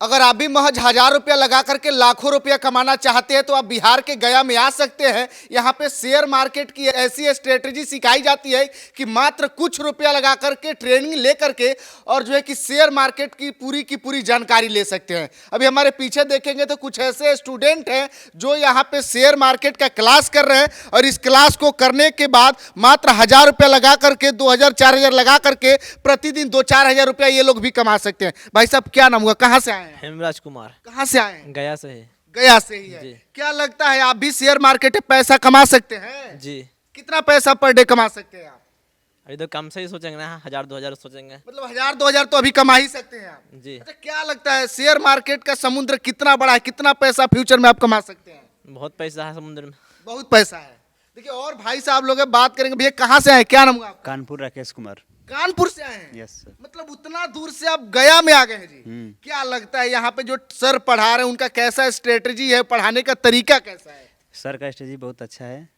अगर आप भी महज 1000 रुपया लगा करके लाखों रुपया कमाना चाहते हैं तो आप बिहार के गया में आ सकते हैं। यहाँ पे शेयर मार्केट की ऐसी स्ट्रेटजी सिखाई जाती है कि मात्र कुछ रुपया लगा करके ट्रेनिंग ले करके और जो है कि शेयर मार्केट की पूरी जानकारी ले सकते हैं। अभी हमारे पीछे देखेंगे तो कुछ ऐसे स्टूडेंट हैं जो यहाँ पे शेयर मार्केट का क्लास कर रहे हैं और इस क्लास को करने के बाद मात्र 1000 रुपया लगा करके 2000-4000 लगा करके प्रतिदिन 2-4000 रुपया ये लोग भी कमा सकते हैं। भाई साहब क्या नाम हुआ, कहाँ से आए हैं? हेमराज कुमार, कहाँ से आए हैं? गया से है। गया से ही है। जी। क्या लगता है आप भी शेयर मार्केट में पैसा कमा सकते हैं? जी, कितना पैसा पर डे कमा सकते हैं आप? अभी तो कम से ही सोचेंगे ना, 1000-2000 सोचेंगे। मतलब 1000-2000 तो अभी कमा ही सकते हैं आप। जी, अच्छा, क्या लगता है शेयर मार्केट का समुद्र कितना बड़ा है, कितना पैसा फ्यूचर में आप कमा सकते हैं? बहुत पैसा है समुद्र में। बहुत पैसा है। देखिए और भाई साहब लोग हैं, बात करेंगे। भैया कहाँ से आए, क्या नाम हुआ आपका? कानपुर राकेश कुमार। कानपुर से आए हैं? Yes sir. मतलब उतना दूर से आप गया में आ गए हैं जी। हम्म। क्या लगता है यहाँ पे जो सर पढ़ा रहे हैं उनका कैसा स्ट्रेटजी है, पढ़ाने का तरीका कैसा है? सर का स्ट्रेटजी बहुत अच्छा है।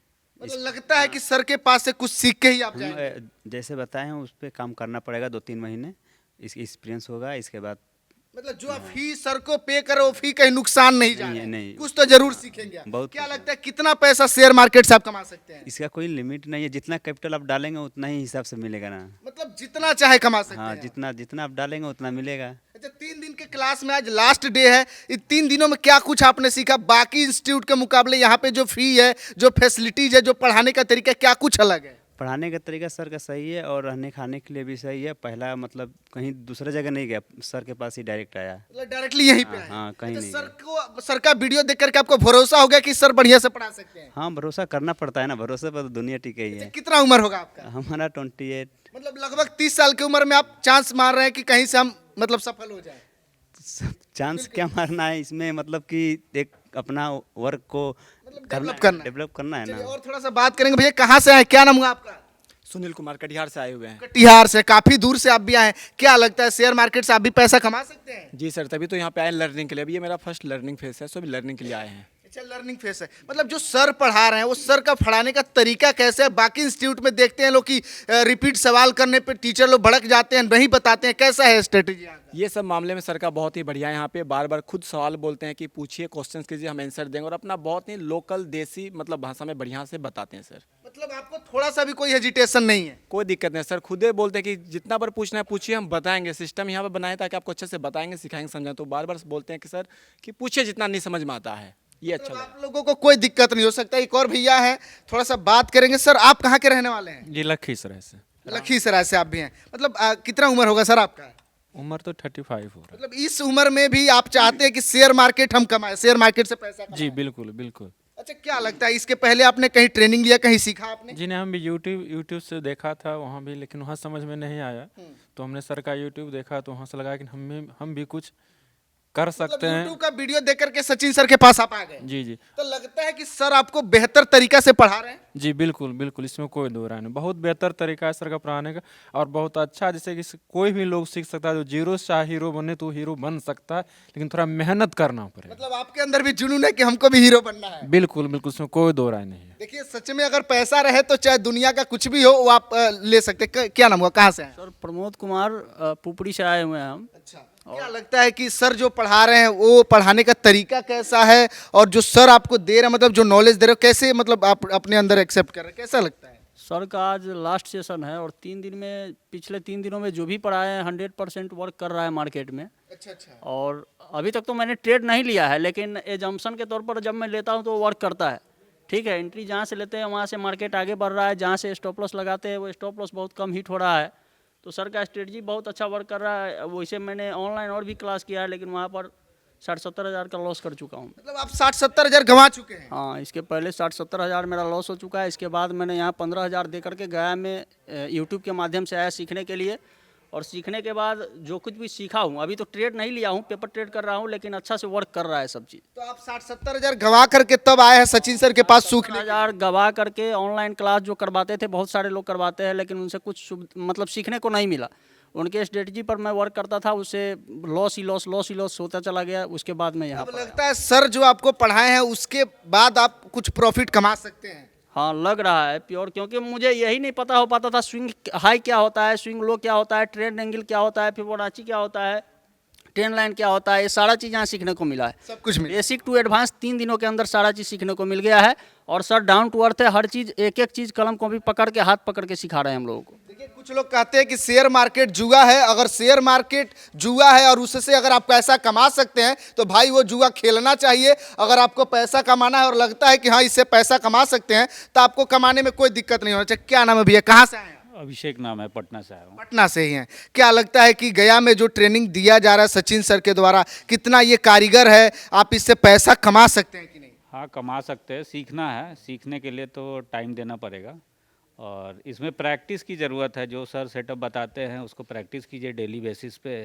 मतलब लगता है कि सर के पास से कुछ सीख के ही आप जाएंगे। जैसे बताए हैं उस पर काम करना पड़ेगा 2-3 महीने, इसकी एक्सपीरियंस होगा। इसके बाद मतलब जो आप फी सर को पे करो फी कहीं नुकसान नहीं नहीं, जाए, नहीं। कुछ तो जरूर सीखेंगे आप। बहुत क्या कुछ लगता है कितना पैसा शेयर मार्केट से आप कमा सकते हैं? इसका कोई लिमिट नहीं है, जितना कैपिटल आप डालेंगे उतना ही हिसाब से मिलेगा ना। मतलब जितना चाहे कमा सकते हाँ, हैं। जितना जितना आप डालेंगे उतना मिलेगा। अच्छा, 3 दिन के क्लास में आज लास्ट डे है। इन 3 दिनों में क्या कुछ आपने सीखा? बाकी इंस्टीट्यूट के मुकाबले यहाँ पे जो फी है, जो फैसिलिटीज है, जो पढ़ाने का तरीका, क्या कुछ अलग है? पढ़ाने का तरीका सर का सही है और रहने खाने के लिए भी सही है। पहला मतलब कहीं दूसरे जगह नहीं गया, सर के पास ही डायरेक्ट आया। मतलब डायरेक्टली यहीं पे आए। हाँ, कहीं नहीं सर सर का वीडियो देख करके आपको भरोसा हो गया कि सर बढ़िया से पढ़ा सकते हैं? हाँ, भरोसा करना पड़ता है ना, भरोसे पर तो दुनिया टिके ही है। कितना उम्र होगा आपका? हमारा 28। मतलब लगभग 30 साल की उम्र में आप चांस मार रहे हैं कि कहीं से हम मतलब सफल हो जाए। चांस क्या मारना है इसमें, मतलब कि एक अपना वर्क को डेवलप करना है। डेवलप करना है चलिए ना। और थोड़ा सा बात करेंगे। भैया कहाँ से आए, क्या नाम हुआ आपका? सुनील कुमार कटिहार से आए हुए हैं। कटिहार से, काफी दूर से आप भी आए हैं। क्या लगता है शेयर मार्केट से आप भी पैसा कमा सकते हैं? जी सर, तभी तो यहाँ पे आए लर्निंग के लिए। अभी ये मेरा फर्स्ट लर्निंग फेस है, सो अभी लर्निंग के लिए आए हैं। अच्छा, लर्निंग फेस है। मतलब जो सर पढ़ा रहे हैं वो सर का पढ़ाने का तरीका कैसे है? बाकी इंस्टीट्यूट में देखते हैं लोग कि रिपीट सवाल करने पे टीचर लोग भड़क जाते हैं, नहीं बताते हैं। कैसा है स्ट्रेटेजी? ये सब मामले में सर का बहुत ही बढ़िया है। यहाँ पे बार बार खुद सवाल बोलते हैं कि पूछिए, क्वेश्चन कीजिए, हम आंसर देंगे, और अपना बहुत ही लोकल देसी मतलब भाषा में बढ़िया से बताते हैं सर। मतलब आपको थोड़ा सा भी कोई हेजिटेशन नहीं है? कोई दिक्कत नहीं सर, खुदे बोलते हैं कि जितना बार पूछना है पूछिए, हम बताएंगे। सिस्टम यहाँ पे बनाए ताकि आपको अच्छे से बताएंगे, सिखाएंगे, समझाएं। तो बार बार बोलते हैं कि सर कि पूछिए जितना नहीं समझ में आता है। ये अच्छा मतलब लगा। आप लोगों को कोई दिक्कत नहीं हो सकता। एक और भैया है, थोड़ा सा बात करेंगे। सर आप कहाँ के रहने वाले हैं? जी लखीसराय से। लखीसराय से आप भी हैं। मतलब कितना उम्र होगा सर आपका? उम्र तो 35 हो रहा मतलब इस उम्र में भी आप चाहते हैं कि शेयर मार्केट हम कमाएं, शेयर मार्केट से पैसा है। कमाएं। जी बिल्कुल बिल्कुल। अच्छा, क्या लगता है इसके पहले आपने कहीं ट्रेनिंग लिया, कहीं सीखा आपने? जी ने हम भी यूट्यूब से देखा था वहाँ भी, लेकिन वहाँ समझ में नहीं आया। तो हमने सर का यूट्यूब देखा तो वहाँ से लगा कि हम भी कुछ कर सकते हैं। यूट्यूब का वीडियो देख करके सचिन सर के पास आप आ गए? जी जी तो लगता है कि सर आपको बेहतर तरीका से पढ़ा रहे हैं? जी बिल्कुल बिल्कुल, इसमें कोई दो राय नहीं। बहुत बेहतर तरीका है सर का पढ़ाने का और बहुत अच्छा, जैसे कि कोई भी लोग सीख सकता है। जो जीरो से चाहे हीरो बने तो हीरो बन सकता है, लेकिन थोड़ा मेहनत करना पड़ेगा। मतलब आपके अंदर भी जुनून है कि हमको भी हीरो बनना है? बिल्कुल बिल्कुल, इसमें कोई दो राय नहीं है। देखिए सच में अगर पैसा रहे तो चाहे दुनिया का कुछ भी हो वो आप ले सकते हैं। क्या नाम हुआ, कहाँ से हैं? सर प्रमोद कुमार, पुपड़ी से आए हुए हैं हम। अच्छा, क्या लगता है कि सर जो पढ़ा रहे हैं वो पढ़ाने का तरीका कैसा है, और जो सर आपको दे रहे हैं मतलब जो नॉलेज दे रहे हो कैसे मतलब आप अपने अंदर एक्सेप्ट कर रहे हैं, कैसा लगता है? सर का आज लास्ट सेशन है और 3 दिन में, पिछले 3 दिनों में जो भी पढ़ाए हैं 100% वर्क कर रहा है मार्केट में। अच्छा अच्छा। और अभी तक तो मैंने ट्रेड नहीं लिया है, लेकिन एजम्पशन के तौर पर जब मैं लेता हूँ तो वर्क करता है। ठीक है, एंट्री जहाँ से लेते हैं वहाँ से मार्केट आगे बढ़ रहा है, जहाँ से स्टॉप लॉस लगाते हैं वो स्टॉप लॉस बहुत कम हिट हो रहा है। तो सर का स्ट्रेटजी बहुत अच्छा वर्क कर रहा है। वैसे मैंने ऑनलाइन और भी क्लास किया है, लेकिन वहाँ पर 60-70 हज़ार का लॉस कर चुका हूँ। मतलब आप 60-70 हज़ार गंवा चुके हैं? हाँ, इसके पहले 60-70 हज़ार मेरा लॉस हो चुका है। इसके बाद मैंने यहाँ 15 हज़ार दे करके गया में यूट्यूब के माध्यम से आया सीखने के लिए। और सीखने के बाद जो कुछ भी सीखा हूँ, अभी तो ट्रेड नहीं लिया हूँ, पेपर ट्रेड कर रहा हूँ, लेकिन अच्छा से वर्क कर रहा है सब चीज़। तो आप 60-70 हज़ार गंवा करके तब आए हैं सचिन सर के पास सूखने? 1000 गवा करके ऑनलाइन क्लास जो करवाते थे, बहुत सारे लोग करवाते हैं, लेकिन उनसे कुछ मतलब सीखने को नहीं मिला। उनके स्ट्रेटजी पर मैं वर्क करता था, उससे लॉस ही लॉस होता चला गया। उसके बाद मैं यहाँ अब पर लगता है सर जो आपको पढ़ाए हैं उसके बाद आप कुछ प्रॉफिट कमा सकते हैं? हाँ, लग रहा है प्योर, क्योंकि मुझे यही नहीं पता हो पाता था स्विंग हाई क्या होता है, स्विंग लो क्या होता है, ट्रेंड एंगल क्या होता है, फिबोनाची क्या होता है, ट्रेंड लाइन क्या होता है, ये सारा चीज़ यहाँ सीखने को मिला है। सब कुछ मिल बेसिक टू एडवांस 3 दिनों के अंदर सारा चीज़ सीखने को मिल गया है। और सर डाउन टू अर्थ है, हर चीज़ एक एक चीज़ कलम कॉपी पकड़ के हाथ पकड़ के सिखा रहे हैं हम लोगों को। देखिए, कुछ लोग कहते हैं कि शेयर मार्केट जुआ है। अगर शेयर मार्केट जुआ है और उससे अगर आप पैसा कमा सकते हैं तो भाई वो जुआ खेलना चाहिए। अगर आपको पैसा कमाना है और लगता है कि हाँ इससे पैसा कमा सकते हैं तो आपको कमाने में कोई दिक्कत नहीं होना चाहिए। क्या नाम है भैया, कहाँ से आए हैं? अभिषेक नाम है, पटना से आया हूँ। पटना से ही हैं। क्या लगता है कि गया में जो ट्रेनिंग दिया जा रहा है सचिन सर के द्वारा, कितना ये कारीगर है, आप इससे पैसा कमा सकते हैं कि नहीं? हाँ, कमा सकते हैं, सीखना है। सीखने के लिए तो टाइम देना पड़ेगा और इसमें प्रैक्टिस की ज़रूरत है। जो सर सेटअप बताते हैं उसको प्रैक्टिस कीजिए डेली बेसिस पे,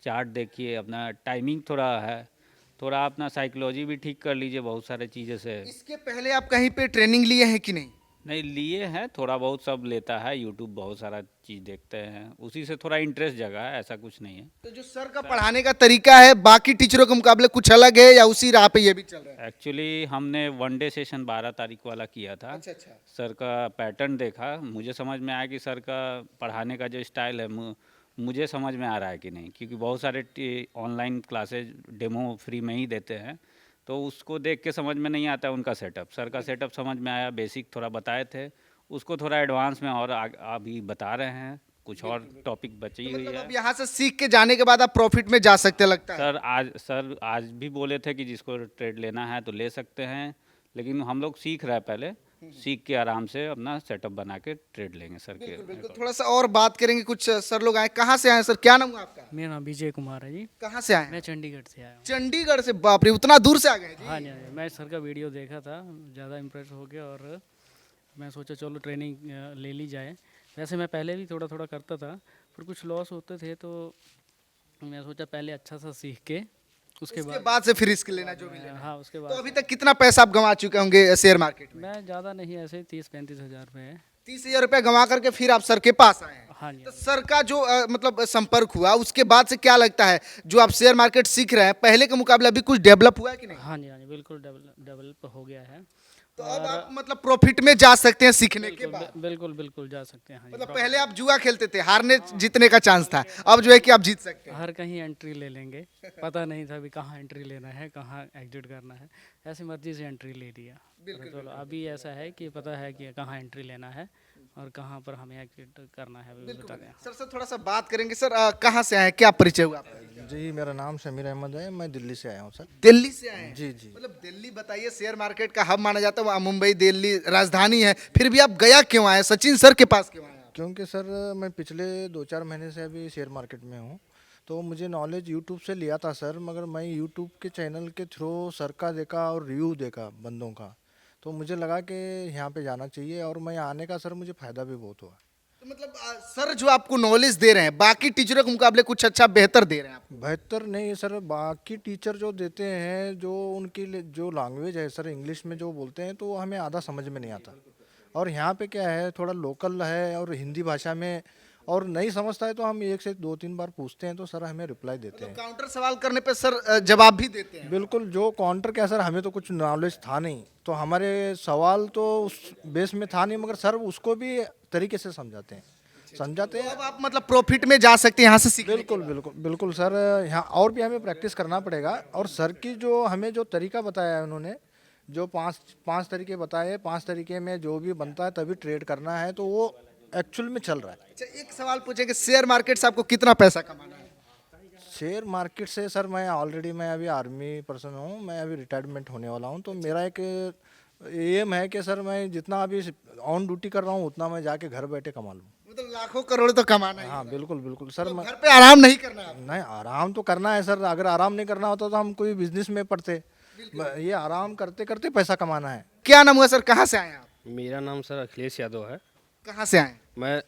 चार्ट देखिए, अपना टाइमिंग थोड़ा अपना साइकोलॉजी भी ठीक कर लीजिए बहुत सारे चीज़ें से। इसके पहले आप कहीं पे ट्रेनिंग लिए हैं कि नहीं? नहीं लिए हैं, थोड़ा बहुत सब लेता है, यूट्यूब बहुत सारा चीज़ देखते हैं, उसी से थोड़ा इंटरेस्ट जगा है, ऐसा कुछ नहीं है। तो जो सर का पढ़ाने का तरीका है बाकी टीचरों के मुकाबले कुछ अलग है या उसी राह पे ये भी चल रहा है? एक्चुअली हमने 1 डे सेशन 12 तारीख वाला किया था। अच्छा अच्छा। सर का पैटर्न देखा, मुझे समझ में आया कि सर का पढ़ाने का जो स्टाइल है मुझे समझ में आ रहा है कि नहीं, क्योंकि बहुत सारे ऑनलाइन क्लासेज डेमो फ्री में ही देते हैं, तो उसको देख के समझ में नहीं आता है उनका सेटअप। सर का सेटअप समझ में आया, बेसिक थोड़ा बताए थे, उसको थोड़ा एडवांस में और अभी बता रहे हैं, कुछ और टॉपिक बची हुई मतलब है। अब यहाँ से सीख के जाने के बाद आप प्रॉफिट में जा सकते लगता है? सर आज भी बोले थे कि जिसको ट्रेड लेना है तो ले सकते हैं, लेकिन हम लोग सीख रहे हैं पहले, सीख के आराम से अपना सेटअप बना के ट्रेड लेंगे सर के। बिल्कुल, थोड़ा सा और बात करेंगे। कुछ सर लोग आए, कहाँ से आए सर, क्या नाम है आपका? मेरा नाम विजय कुमार है जी। कहाँ से आए हैं? मैं चंडीगढ़ से आया हूँ। चंडीगढ़ से? बाप रे, उतना दूर से आ गए जी? हाँ जी, हाँ जी। मैं सर का वीडियो देखा था, ज़्यादा इम्प्रेस हो गया और मैं सोचा चलो ट्रेनिंग ले ली जाए। वैसे मैं पहले भी थोड़ा थोड़ा करता था, पर कुछ लॉस होते थे, तो मैं सोचा पहले अच्छा सा सीख के उसके बाद से फिर रिस्क लेना जो भी लेना। हाँ उसके तो बाद अभी तक कितना पैसा आप गंवा चुके होंगे शेयर मार्केट में? मैं ज़्यादा नहीं, ऐसे 30-35 हज़ार रुपये है। 30,000 रुपया गंवा करके फिर आप सर के पास आए हैं। हाँ जी। तो सर का जो मतलब संपर्क हुआ उसके बाद से क्या लगता है, जो आप शेयर मार्केट सीख रहे हैं पहले के मुकाबले अभी कुछ डेवलप हुआ है कि नहीं? हाँ जी, हाँ जी, बिल्कुल डेवलप हो गया है। तो अब आप मतलब प्रॉफिट में जा सकते हैं सीखने के बाद? बिल्कुल बिल्कुल जा सकते हैं। हाँ जी। मतलब पहले आप जुआ खेलते थे, हारने जीतने का चांस था, अब जो है कि आप जीत सकते हैं। हर कहीं एंट्री ले लेंगे, पता नहीं था अभी कहाँ एंट्री लेना है, कहाँ एग्जिट करना है, ऐसी मर्जी से एंट्री ले लिया। चलो अभी ऐसा है कि पता है कि कहाँ एंट्री लेना है और कहाँ पर हमें एग्जिट करना है, अभी बता दें। सर से थोड़ा सा बात करेंगे। सर कहाँ से आए हैं, क्या परिचय हुआ आपका? जी, मेरा नाम शमीर अहमद है, मैं दिल्ली से आया हूँ सर। दिल्ली से आए हैं? जी जी। मतलब दिल्ली बताइए शेयर मार्केट का हब माना जाता है, वहाँ मुंबई दिल्ली राजधानी है, फिर भी आप गया क्यों आए, सचिन सर के पास क्यों आए? क्योंकि सर मैं पिछले 2-4 महीने से अभी शेयर मार्केट में हूँ, तो मुझे नॉलेज यूट्यूब से लिया था सर, मगर मैं यूट्यूब के चैनल के थ्रू सर का देखा और रिव्यू देखा बंदों का, तो मुझे लगा कि यहाँ पे जाना चाहिए और मैं आने का सर मुझे फ़ायदा भी बहुत हुआ। तो मतलब सर जो आपको नॉलेज दे रहे हैं बाकी टीचरों के मुकाबले कुछ अच्छा बेहतर दे रहे हैं आपको? बेहतर नहीं सर, बाकी टीचर जो देते हैं, जो उनकी जो लैंग्वेज है सर इंग्लिश में जो बोलते हैं, तो हमें आधा समझ में नहीं आता। और यहाँ पे क्या है, थोड़ा लोकल है और हिंदी भाषा में, और नहीं समझता है तो हम 1 से 2-3 बार पूछते हैं तो सर हमें रिप्लाई देते हैं। काउंटर सवाल करने पे सर जवाब भी देते हैं? बिल्कुल, जो काउंटर क्या सर, हमें तो कुछ नॉलेज था नहीं, तो हमारे सवाल तो उस बेस में था नहीं, मगर सर उसको भी तरीके से समझाते हैं। अब आप मतलब प्रॉफिट में जा सकते हैं यहाँ से सीखने के बिल्कुल बिल्कुल बिल्कुल सर, यहाँ और भी हमें प्रैक्टिस करना पड़ेगा। और सर की जो हमें जो तरीका बताया है उन्होंने, जो पांच तरीके बताए, 5 तरीके में जो भी बनता है तभी ट्रेड करना है, तो वो एक्चुअल में चल रहा है। अच्छा, एक सवाल पूछेंगे, शेयर मार्केट से आपको कितना पैसा कमाना है? शेयर मार्केट से सर मैं अभी आर्मी पर्सन हूँ, मैं अभी रिटायरमेंट होने वाला हूँ, तो मेरा एक एम है कि सर मैं जितना अभी ऑन ड्यूटी कर रहा हूँ उतना मैं जाके घर बैठे कमा लूँ। मतलब लाखों करोड़ तो कमाना है। हाँ बिल्कुल बिल्कुल सर। तो घर पे आराम नहीं करना है? नहीं, आराम तो करना है सर, अगर आराम नहीं करना होता तो हम कोई बिजनेस में पड़ते। ये आराम करते करते पैसा कमाना है। क्या नाम हुआ सर, कहाँ से आए आप? मेरा नाम सर अखिलेश यादव है। कहाँ से आए? मैं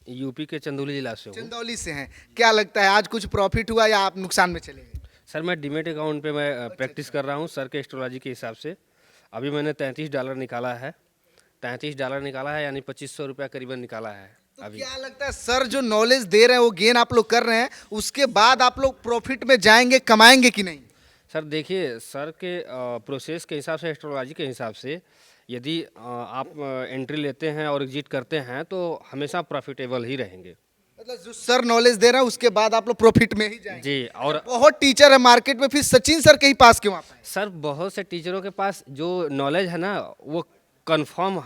यूपी के चंदौली जिला से हूँ। चंदौली से हैं। क्या लगता है आज कुछ प्रॉफिट हुआ या आप नुकसान में चले गए? सर मैं डीमेट अकाउंट पे मैं प्रैक्टिस कर रहा हूँ सर के एस्ट्रोलॉजी के हिसाब से। अभी मैंने $33 निकाला है, $33 निकाला है, यानी 2500 रुपया करीबन निकाला है। तो अभी क्या लगता है सर जो नॉलेज दे रहे हैं वो गेन आप लोग कर रहे हैं, उसके बाद आप लोग प्रॉफिट में जाएंगे, कमाएंगे कि नहीं? सर देखिए, सर के प्रोसेस के हिसाब से, एस्ट्रोलॉजी के हिसाब से, यदि आप एंट्री लेते हैं और एग्जिट करते हैं तो हमेशा प्रॉफिटेबल ही रहेंगे। मतलब जो सर नॉलेज दे रहे हैं उसके बाद आप लोग प्रॉफिट में ही जाएंगे। जी। और बहुत टीचर है मार्केट में, फिर सचिन सर के ही पास क्यों आता है? सर बहुत से टीचरों के पास जो नॉलेज है ना वो कंफर्म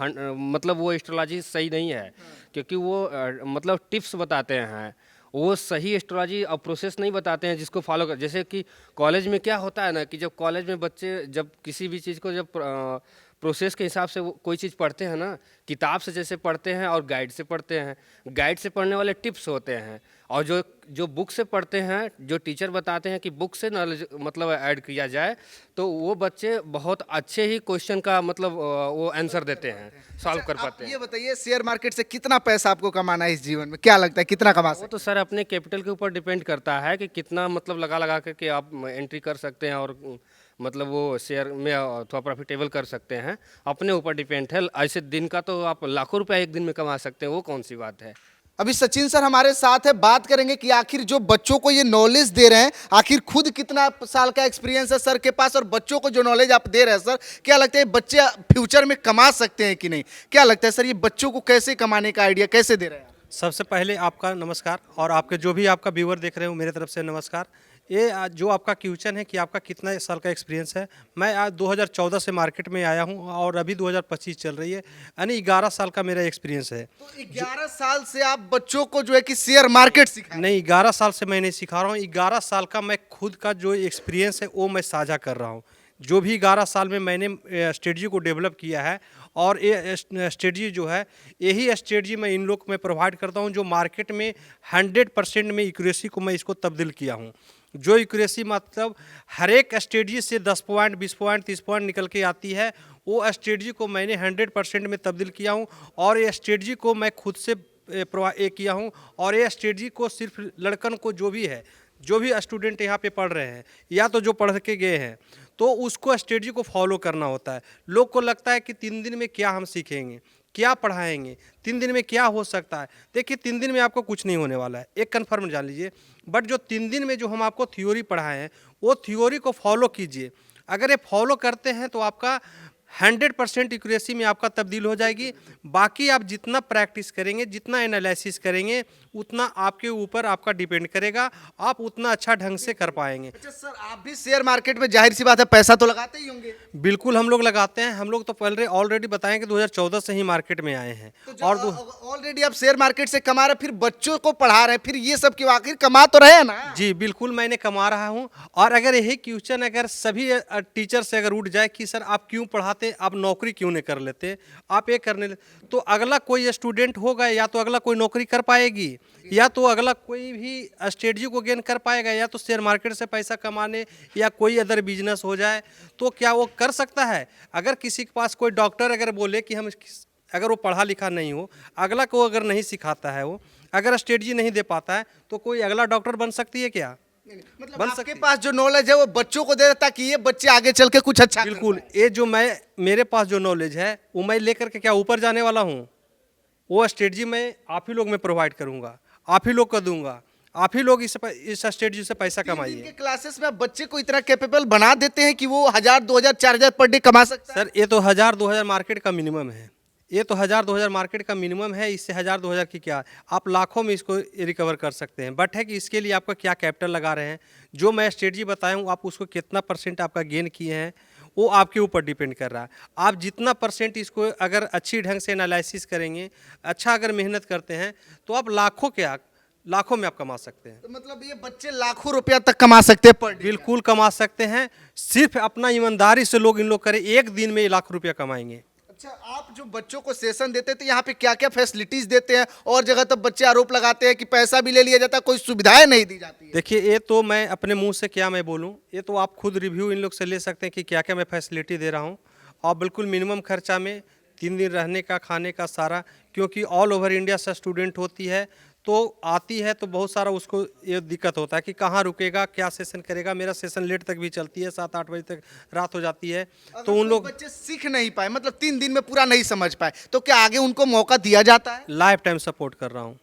मतलब वो एस्ट्रोलॉजी सही नहीं है, क्योंकि वो मतलब टिप्स बताते हैं, वो सही एस्ट्रोलॉजी और प्रोसेस नहीं बताते हैं जिसको फॉलो कर। जैसे कि कॉलेज में क्या होता है ना कि जब कॉलेज में बच्चे जब किसी भी चीज़ को जब प्रोसेस के हिसाब से वो कोई चीज़ पढ़ते हैं ना, किताब से जैसे पढ़ते हैं और गाइड से पढ़ते हैं, गाइड से पढ़ने वाले टिप्स होते हैं, और जो जो बुक से पढ़ते हैं, जो टीचर बताते हैं कि बुक से नॉलेज मतलब ऐड किया जाए, तो वो बच्चे बहुत अच्छे ही क्वेश्चन का मतलब वो आंसर देते हैं, सॉल्व कर पाते हैं। ये बताइए शेयर मार्केट से कितना पैसा आपको कमाना है इस जीवन में, क्या लगता है कितना कमा वो सकते तो सर अपने कैपिटल के ऊपर डिपेंड करता है कि कितना मतलब लगा लगा करके आप एंट्री कर सकते हैं और मतलब वो शेयर में थोड़ा प्रॉफिटेबल कर सकते हैं, अपने ऊपर डिपेंड है। ऐसे दिन का तो आप लाखों रुपया एक दिन में कमा सकते हैं, वो कौन सी बात है। अभी सचिन सर हमारे साथ है, बात करेंगे कि आखिर जो बच्चों को ये नॉलेज दे रहे हैं, आखिर खुद कितना साल का एक्सपीरियंस है सर के पास, और बच्चों को जो नॉलेज आप दे रहे हैं सर, क्या लगता है बच्चे फ्यूचर में कमा सकते हैं कि नहीं? क्या लगता है सर ये बच्चों को कैसे कमाने का आइडिया कैसे दे रहे हैं? सबसे पहले आपका नमस्कार, और आपके जो भी आपका व्यूअर देख रहे हो मेरे तरफ से नमस्कार। ये जो आपका क्वेश्चन है कि आपका कितना साल का एक्सपीरियंस है, मैं आज 2014 से मार्केट में आया हूँ और अभी 2025 चल रही है, यानी 11 साल का मेरा एक्सपीरियंस है। तो 11 साल से आप बच्चों को जो है कि शेयर मार्केट सिखाएं? नहीं, 11 साल से मैं नहीं सिखा रहा हूँ, 11 साल का मैं खुद का जो एक्सपीरियंस है वो मैं साझा कर रहा हूँ। जो भी 11 साल में मैंने स्ट्रेटजी को डेवलप किया है, और ये स्ट्रेटजी जो है, यही स्ट्रेटजी मैं इन लोग में प्रोवाइड करता हूँ जो मार्केट में 100% में एक्यूरेसी को मैं इसको तब्दील किया हूँ। जो एक्यूरेसी मतलब हर एक स्ट्रेटजी से 10 पॉइंट 20 पॉइंट 30 पॉइंट निकल के आती है, वो स्ट्रेटजी को मैंने 100% में तब्दील किया हूँ, और ये स्ट्रेटजी को मैं खुद से किया हूँ। और ये स्ट्रेटजी को सिर्फ लड़कन को जो भी है, जो भी स्टूडेंट यहाँ पे पढ़ रहे हैं या तो जो पढ़ के गए हैं, तो उसको स्ट्रेटजी को फॉलो करना होता है। लोग को लगता है कि 3 दिन में क्या हम सीखेंगे, क्या पढ़ाएंगे, 3 दिन में क्या हो सकता है। देखिए 3 दिन में आपको कुछ नहीं होने वाला है, एक कन्फर्म जान लीजिए। बट जो 3 दिन में जो हम आपको थ्योरी पढ़ाए हैं, वो थ्योरी को फॉलो कीजिए। अगर ये फॉलो करते हैं तो आपका 100% एक्यूरेसी में आपका तब्दील हो जाएगी। बाकी आप जितना प्रैक्टिस करेंगे, जितना एनालिसिस करेंगे, उतना आपके ऊपर आपका डिपेंड करेगा, आप उतना अच्छा ढंग से कर पाएंगे। अच्छा सर, आप भी शेयर मार्केट में जाहिर सी बात है पैसा तो लगाते ही होंगे? बिल्कुल हम लोग लगाते हैं। हम लोग तो पहले ऑलरेडी बताएं कि 2014 से ही मार्केट में आए हैं, और ऑलरेडी आप शेयर मार्केट से कमा रहे हैं, फिर बच्चों को पढ़ा रहे हैं, फिर ये सब क्यों? आखिर कमा तो रहे हैं ना? जी बिल्कुल मैंने कमा रहा हूं। और अगर यही क्वेश्चन अगर सभी टीचर से अगर उठ जाए कि सर आप क्यों पढ़ाते, आप नौकरी क्यों नहीं कर लेते, आप ये करने तो अगला कोई स्टूडेंट होगा, या तो अगला कोई नौकरी कर पाएगी, या तो अगला कोई भी स्ट्रेटजी को गेन कर पाएगा, या तो शेयर मार्केट से पैसा कमाने या कोई अदर बिजनेस हो जाए, तो क्या वो कर सकता है? अगर किसी के पास कोई डॉक्टर अगर बोले कि हम, अगर वो पढ़ा लिखा नहीं हो, अगला को अगर नहीं सिखाता है, वो अगर स्ट्रेटजी नहीं दे पाता है, तो कोई अगला डॉक्टर बन सकती है क्या? मतलब आपके पास जो नॉलेज है वो बच्चों को दे देता ताकि ये बच्चे आगे चल के कुछ अच्छा बिल्कुल। ये जो मेरे पास जो नॉलेज है वो मैं लेकर के क्या ऊपर जाने वाला हूँ? वो स्ट्रेटजी मैं आप ही लोग में प्रोवाइड करूँगा, आप ही लोग को दूंगा, आप ही लोग इस स्ट्रेटजी से पैसा कमाइए। के क्लासेस में आप बच्चे को इतना कैपेबल बना देते हैं कि वो 1000 2000 4000 पर डे कमा सकता है? सर ये तो 1000 2000 मार्केट का मिनिमम है, ये तो 1000 2000 मार्केट का मिनिमम है। इससे 1000 2000 की क्या, आप लाखों में इसको रिकवर कर सकते हैं। बट है कि इसके लिए आपका क्या कैपिटल लगा रहे हैं, जो मैं स्ट्रेटजी बताया हूँ आप उसको कितना % आपका गेन किए हैं, वो आपके ऊपर डिपेंड कर रहा है। आप जितना % इसको अगर अच्छी ढंग से एनालिसिस करेंगे, अच्छा अगर मेहनत करते हैं, तो आप लाखों में आप कमा सकते हैं। तो मतलब ये बच्चे लाखों रुपया तक कमा सकते हैं पर डे? बिल्कुल कमा सकते हैं, सिर्फ अपना ईमानदारी से लोग इन लोग करें, एक दिन में लाख रुपया कमाएंगे। अच्छा, आप जो बच्चों को सेशन देते थे यहाँ पे क्या क्या फैसिलिटीज देते हैं? और जगह तो बच्चे आरोप लगाते हैं कि पैसा भी ले लिया जाता है, कोई सुविधाएं नहीं दी जाती है। देखिए ये तो मैं अपने मुंह से क्या मैं बोलूं, ये तो आप खुद रिव्यू इन लोग से ले सकते हैं कि क्या क्या मैं फैसिलिटी दे रहा हूं। और बिल्कुल मिनिमम खर्चा में 3 दिन रहने का, खाने का सारा, क्योंकि ऑल ओवर इंडिया से स्टूडेंट होती है, तो आती है तो बहुत सारा उसको ये दिक्कत होता है कि कहाँ रुकेगा, क्या सेशन करेगा। मेरा सेशन लेट तक भी चलती है, 7-8 बजे तक रात हो जाती है। तो उन लोग बच्चे सीख नहीं पाए, मतलब 3 दिन में पूरा नहीं समझ पाए, तो क्या आगे उनको मौका दिया जाता है? लाइफ टाइम सपोर्ट कर रहा हूँ,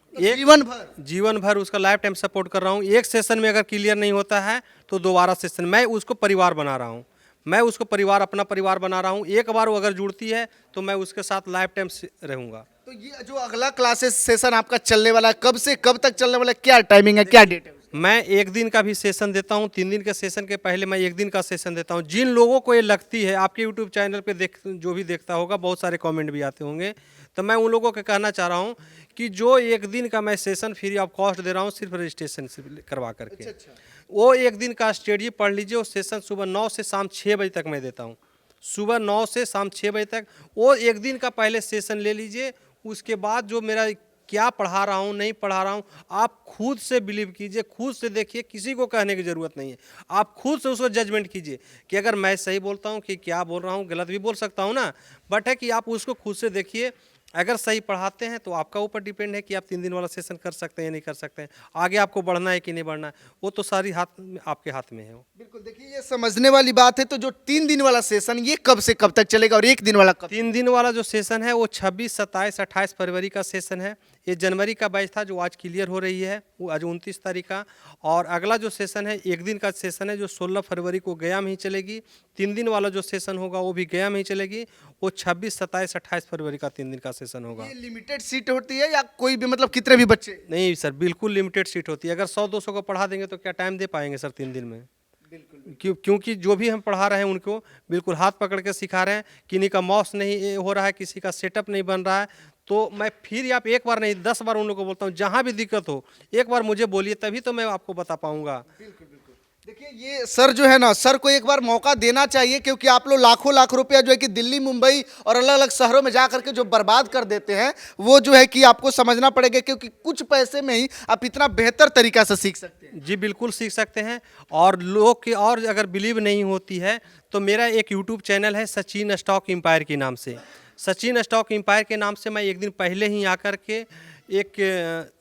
जीवन भर उसका लाइफ टाइम सपोर्ट कर रहा हूँ। एक सेशन में अगर क्लियर नहीं होता है तो दोबारा सेशन, मैं उसको परिवार बना रहा हूँ। मैं उसको परिवार अपना परिवार बना रहा हूँ। एक बार वो अगर जुड़ती है तो मैं उसके साथ लाइफ टाइम रहूँगा। तो ये जो अगला क्लासेस सेशन आपका चलने वाला है, कब से कब तक चलने वाला है, क्या टाइमिंग है, क्या डेट है? मैं 1 दिन का भी सेशन देता हूं, 3 दिन के सेशन के पहले मैं 1 दिन का सेशन देता हूं। जिन लोगों को ये लगती है, आपके यूट्यूब चैनल पे जो भी देखता होगा, बहुत सारे कमेंट भी आते होंगे, तो मैं उन लोगों को कहना चाह रहा हूं कि जो 1 दिन का मैं सेशन फ्री ऑफ कॉस्ट दे रहा हूं, सिर्फ रजिस्ट्रेशन से करवा करके, वो 1 दिन का स्ट्रेटजी पढ़ लीजिए। वो सेशन सुबह 9 से शाम 6 बजे तक मैं देता हूँ, सुबह 9 से शाम 6 बजे तक। वो 1 दिन का पहले सेशन ले लीजिए। उसके बाद जो मेरा क्या पढ़ा रहा हूँ, नहीं पढ़ा रहा हूँ, आप खुद से बिलीव कीजिए, खुद से देखिए, किसी को कहने की ज़रूरत नहीं है। आप खुद से उसको जजमेंट कीजिए कि अगर मैं सही बोलता हूँ कि क्या बोल रहा हूँ, गलत भी बोल सकता हूँ ना, बट है कि आप उसको खुद से देखिए। अगर सही पढ़ाते हैं तो आपका ऊपर डिपेंड है कि आप 3 दिन वाला सेशन कर सकते हैं या नहीं कर सकते हैं। आगे आपको बढ़ना है कि नहीं बढ़ना है, वो तो सारी आपके हाथ में है। बिल्कुल, देखिए ये समझने वाली बात है। तो जो 3 दिन वाला सेशन ये कब से कब तक चलेगा और 1 दिन वाला कब? 3 दिन वाला जो सेशन है वो 26, 27, 28 फरवरी का सेशन है। ये जनवरी का बैच था जो आज क्लियर हो रही है, वो आज 29 तारीख का। और अगला जो सेशन है 1 दिन का सेशन है जो 16 फरवरी को गया में ही चलेगी। 3 दिन वाला जो सेशन होगा वो भी गया में ही चलेगी। वो 26, 27, 28 फरवरी का 3 दिन का सेशन होगा। ये लिमिटेड सीट होती है या कोई भी, मतलब कितने भी बच्चे? नहीं सर, बिल्कुल लिमिटेड सीट होती है। अगर 100-200 को पढ़ा देंगे तो क्या टाइम दे पाएंगे सर 3 दिन में? क्योंकि जो भी हम पढ़ा रहे हैं उनको बिल्कुल हाथ पकड़ के सिखा रहे हैं। किसी का माउस नहीं हो रहा है, किसी का सेटअप नहीं बन रहा है, तो मैं फिर आप एक बार नहीं 10 बार उन लोगों को बोलता हूँ, जहाँ भी दिक्कत हो एक बार मुझे बोलिए, तभी तो मैं आपको बता पाऊँगा। देखिए ये सर जो है ना, सर को एक बार मौका देना चाहिए, क्योंकि आप लोग लाखों लाख रुपया जो है कि दिल्ली, मुंबई और अलग अलग शहरों में जा करके जो बर्बाद कर देते हैं, वो जो है कि आपको समझना पड़ेगा, क्योंकि कुछ पैसे में ही आप इतना बेहतर तरीका से सीख सकते हैं। जी बिल्कुल सीख सकते हैं। और लोग की और अगर बिलीव नहीं होती है तो मेरा एक यूट्यूब चैनल है सचिन स्टॉक एम्पायर के नाम से। सचिन स्टॉक एम्पायर के नाम से मैं 1 दिन पहले ही आकर के एक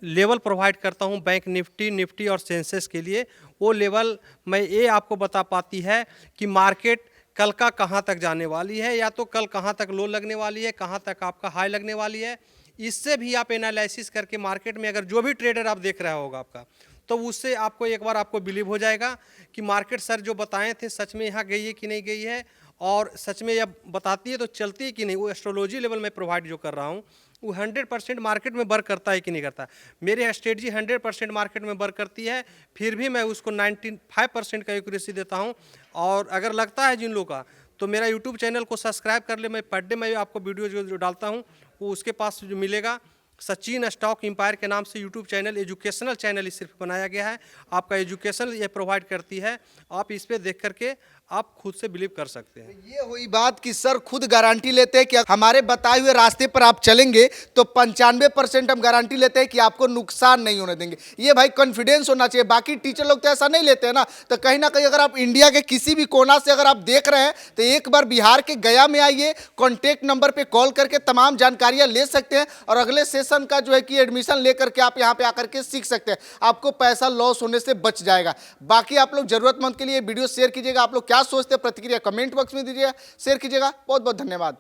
लेवल प्रोवाइड करता हूं बैंक निफ्टी और सेंसेक्स के लिए। वो लेवल मैं ये आपको बता पाती है कि मार्केट कल का कहां तक जाने वाली है, या तो कल कहां तक लो लगने वाली है, कहां तक आपका हाई लगने वाली है। इससे भी आप एनालिसिस करके मार्केट में अगर जो भी ट्रेडर आप देख रहा होगा आपका, तो उससे आपको एक बार आपको बिलीव हो जाएगा कि मार्केट सर जो बताए थे सच में यहाँ गई है कि नहीं गई है, और सच में जब बताती है तो चलती है कि नहीं। वो एस्ट्रोलॉजी लेवल में प्रोवाइड जो कर रहा हूँ वो 100% मार्केट में वर्क करता है कि नहीं करता। मेरी स्ट्रेटजी 100% मार्केट में वर्क करती है, फिर भी मैं उसको 95% का एक्यूरेसी देता हूँ। और अगर लगता है जिन लोगों का, तो मेरा यूट्यूब चैनल को सब्सक्राइब कर ले। मैं पर डे मैं आपको वीडियो जो डालता हूँ वो उसके पास जो मिलेगा। सचिन स्टॉक एम्पायर के नाम से यूट्यूब चैनल, एजुकेशनल चैनल सिर्फ बनाया गया है। आपका एजुकेशन ये प्रोवाइड करती है, आप इस पर देख करके आप खुद से बिलीव कर सकते हैं। ये हुई बात कि सर खुद गारंटी लेते हैं कि हमारे बताए हुए रास्ते पर आप चलेंगे तो 95% हम गारंटी लेते हैं कि आपको नुकसान नहीं होने देंगे। ये भाई कॉन्फिडेंस होना चाहिए। बाकी टीचर लोग तो ऐसा नहीं लेते हैं ना। तो कहीं ना कहीं अगर आप इंडिया के किसी भी कोना से अगर आप देख रहे हैं तो एक बार बिहार के गया में आइए, कॉन्टेक्ट नंबर पर कॉल करके तमाम जानकारियाँ ले सकते हैं, और अगले सेशन का जो है कि एडमिशन लेकर के आप यहाँ पे आकर के सीख सकते हैं। आपको पैसा लॉस होने से बच जाएगा। बाकी आप लोग जरूरतमंद के लिए वीडियो शेयर कीजिएगा। आप लोग क्या सोचते हैं प्रतिक्रिया कमेंट बॉक्स में दीजिएगा, शेयर कीजिएगा। बहुत बहुत धन्यवाद।